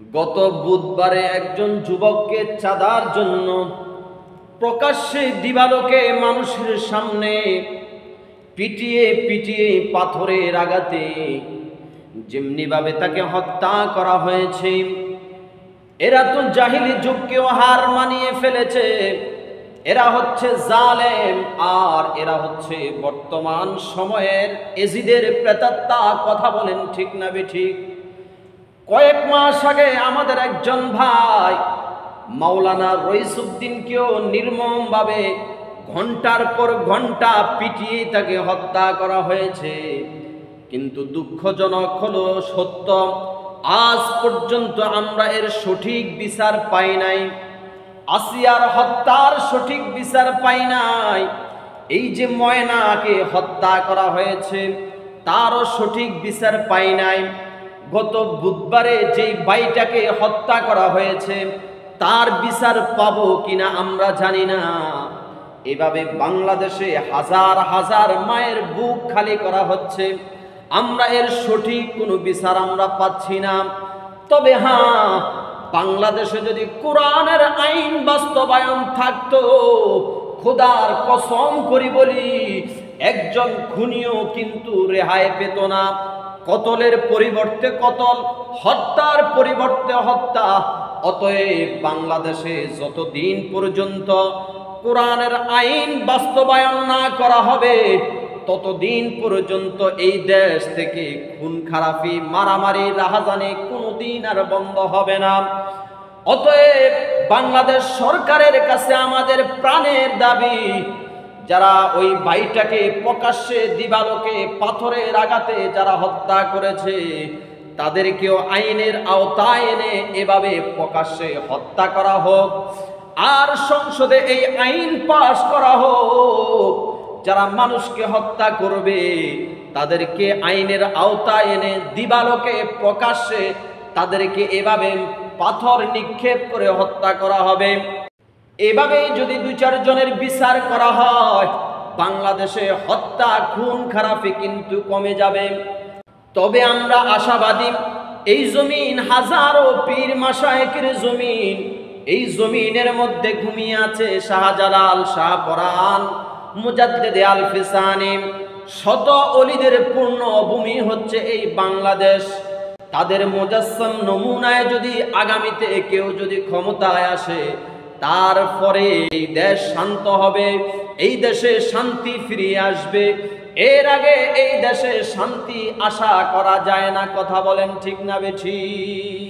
গত বুধবারে একজন যুবককে চাঁদার জন্য প্রকাশ্যে দিবালোকে মানুষের সামনে পিটিয়ে পিটিয়ে পাথরের আঘাতে যেমনিভাবে তাকে হত্যা করা হয়েছে। এরা তো জাহিলি যুগকেও হার মানিয়ে ফেলেছে। এরা হচ্ছে জালেম, আর এরা হচ্ছে বর্তমান সময়ের এজিদের প্রেতাত্মা। কথা বলেন ঠিক না বেঠিক? কয়েক মাস আগে আমাদের একজন ভাই মাওলানা রইসুদ্দিনকেও নির্মমভাবে ঘন্টার পর ঘন্টা পিটিয়ে তাকে হত্যা করা হয়েছে। কিন্তু দুঃখজনক হলো সত্য, আজ পর্যন্ত আমরা এর সঠিক বিচার পাই নাই। আসিয়ার হত্যার সঠিক বিচার পাই নাই। এই যে ময়নাকে হত্যা করা হয়েছে তারও সঠিক বিচার পাই নাই। গত বুধবারে যেই ভাইটাকে হত্যা করা হয়েছে তার বিচার পাবো কিনা আমরা জানি না। এভাবে বাংলাদেশে হাজার হাজার মায়ের বুক খালি করা হচ্ছে, আমরা এর সঠিক কোনো বিচার আমরা পাচ্ছি না। তবে হ্যাঁ, বাংলাদেশে যদি কোরআনের আইন বাস্তবায়ন থাকতো, খোদার কসম করি বলি, একজন খুনিও কিন্তু রেহাই পেত না। কতলের পরিবর্তে কতল, হত্যার পরিবর্তে হত্যা। অতএব বাংলাদেশে যতদিন পর্যন্ত কোরআনের আইন বাস্তবায়ন না করা হবে ততদিন পর্যন্ত এই দেশ থেকে খুন খারাপি, মারামারি, রাহাজানি কোনোদিন আর বন্ধ হবে না। অতএব বাংলাদেশ সরকারের কাছে আমাদের প্রাণের দাবি, যারা ওই ভাইটাকে প্রকাশ্যে দিবালোকে পাথরের আঘাতে যারা হত্যা করেছে তাদেরকেও আইনের আওতায় এনে এভাবে প্রকাশ্যে হত্যা করা হোক। আর সংসদে এই আইন পাশ করা হোক, যারা মানুষকে হত্যা করবে তাদেরকে আইনের আওতায় এনে দিবালোকে প্রকাশ্যে তাদেরকে এভাবে পাথর নিক্ষেপ করে হত্যা করা হবে। এভাবে যদি ২-৪ জনের বিচার করা হয় বাংলাদেশে হত্যা, খুন খারাপি কিন্তু কমে যাবে। তবে আমরা আশাবাদী, এই জমিন হাজারো পীর মাশায়েখের জমিন। এই জমিনের মধ্যে ঘুমিয়ে আছে শাহজালাল, শাহপরাণ, মুজাদ্দিদে আল ফিসানি। শত অলিদের পূর্ণ ভূমি হচ্ছে এই বাংলাদেশ। তাদের মুজাসসাম নমুনায় যদি আগামীতে কেউ যদি ক্ষমতায় আসে, তারপরে এই দেশ শান্ত হবে, এই দেশে শান্তি ফিরিয়ে আসবে। এর আগে এই দেশে শান্তি আশা করা যায় না। কথা বলেন ঠিক না বেঠিক?